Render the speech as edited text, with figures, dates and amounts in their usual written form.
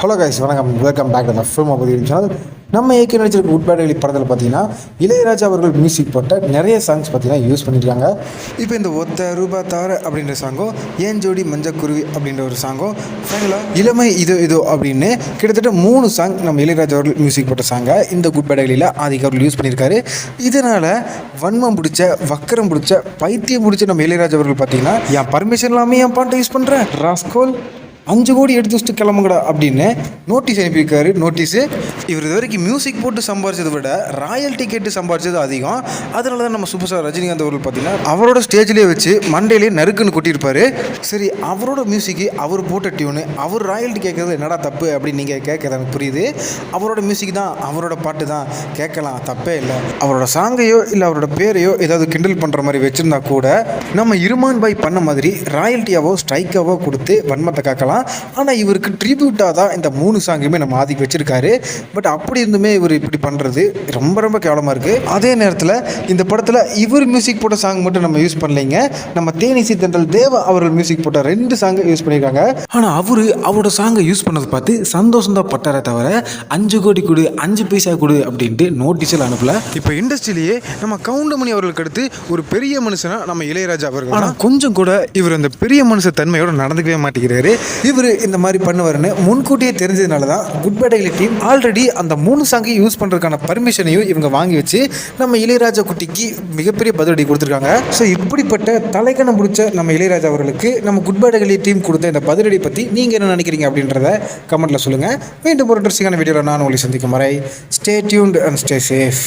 Hello guys, வணக்கம். Welcome back to the film of the channel. நம்ம ஏற்கனவே நடிச்சிருக்க good bad ugly படத்தில் பார்த்தீங்கன்னா இளையராஜா அவர்கள் மியூசிக் போட்ட நிறைய சாங்ஸ் பார்த்தீங்கன்னா யூஸ் பண்ணியிருக்காங்க. இப்போ இந்த ஒத்த ரூபா தார அப்படின்ற சாங்கும், ஏன் ஜோடி மஞ்சக்குருவி அப்படின்ற ஒரு சாங்கும், ஃபைனலாக இளமை இதோ இதோ அப்படின்னு கிட்டத்தட்ட 3 சாங் நம்ம இளையராஜா அவர்கள் மியூசிக் போட்ட சாங்கை இந்த குட் பேட் அக்லியில் ஆதிக் அவர்கள் யூஸ் பண்ணியிருக்காரு. இதனால் வன்மம் பிடிச்ச, வக்கரம் பிடிச்ச, பைத்தியம் பிடிச்ச நம்ம இளையராஜா அவர்கள் பார்த்தீங்கன்னா என் பர்மிஷன் இல்லாமல் என் பாட்டை யூஸ் பண்ணுறேன், ராஸ்கோல் 5 கோடி எடுத்து வச்சுட்டு கிளம்புங்கடா அப்படின்னு நோட்டீஸ் அனுப்பியிருக்காரு. நோட்டீஸு இவர் இது வரைக்கும் மியூசிக் போட்டு சம்பாரிச்சதை விட ராயல்ட்டி கேட்டு சம்பாரிச்சது அதிகம். அதனால தான் நம்ம சூப்பர் ஸ்டார் ரஜினிகாந்த் அவர்கள் பார்த்தீங்கன்னா அவரோட ஸ்டேஜ்லேயே வச்சு மண்டையிலே நறுக்குன்னு கொட்டியிருப்பார். சரி, அவரோட மியூசிக்கு அவர் போட்ட டியூனு, அவர் ராயல்ட்டி கேட்குறது என்னடா தப்பு அப்படின்னு நீங்கள் கேட்குறது எனக்கு புரியுது. அவரோட மியூசிக் தான், அவரோட பாட்டு தான், கேட்கலாம், தப்பே இல்லை. அவரோட சாங்கையோ இல்லை அவரோட பேரையோ ஏதாவது கிண்டல் பண்ணுற மாதிரி வச்சுருந்தா கூட நம்ம இருமான் பாய் பண்ண மாதிரி ராயல்ட்டியாவோ ஸ்ட்ரைக்காவோ கொடுத்து வன்மத்தை காக்கலாம். ஆனால் இவருக்கு ட்ரிபியூட்டாக தான் இந்த 3 சாங்குமே நம்ம ஆதிக்கு வச்சுருக்காரு. பட் அப்படி இருந்துமே இவர் இப்படி பண்ணுறது ரொம்ப ரொம்ப கேவலமாக இருக்குது. அதே நேரத்தில் இந்த படத்தில் இவர் மியூசிக் போட்ட சாங் மட்டும் நம்ம யூஸ் பண்ணலைங்க. நம்ம தேனிசி தென்றல் தேவா அவர்கள் மியூசிக் போட்ட 2 சாங்கை யூஸ் பண்ணியிருக்காங்க. ஆனால் அவரோட சாங்கை யூஸ் பண்ணதை பார்த்து சந்தோஷம் தான் பட்டாரே தவிர 5 கோடி கொடு, 5 பைசா கொடு அப்படின்ட்டு நோட்டீஸில் அனுப்பல. இப்போ இண்டஸ்ட்ரியிலேயே நம்ம கவுண்டமணி அவர்களுக்கு அடுத்து ஒரு பெரிய மனுஷனா நம்ம இளையராஜா அவர்கள். ஆனால் கொஞ்சம் கூட இவர் அந்த பெரிய மனுஷ தன்மையோடு நடந்துக்கவே மாட்டேங்கிறாரு. இவர் இந்த மாதிரி பண்ணுவாருன்னு முன்கூட்டியே தெரிஞ்சதுனால தான் good bad ugly team already அந்த 3 சாங்கையும் யூஸ் பண்ணுறதுக்கான பர்மிஷனையும் இவங்க வாங்கி வச்சு நம்ம இளையராஜா குட்டிக்கு மிகப்பெரிய பதிலடி கொடுத்துருக்காங்க. ஸோ இப்படிப்பட்ட தலைக்கணம் முடிச்ச நம்ம இளையராஜா அவர்களுக்கு நம்ம குட் பேட் அக்லி டீம் கொடுத்த இந்த பதிலடி பற்றி நீங்கள் என்ன நினைக்கிறீங்க அப்படின்றத கமெண்ட்டில் சொல்லுங்கள். மீண்டும் ஒரு இன்ட்ரெஸ்டிங்கான வீடியோவில் நான் உங்களை சந்திக்கும் வரை stay tuned and stay safe.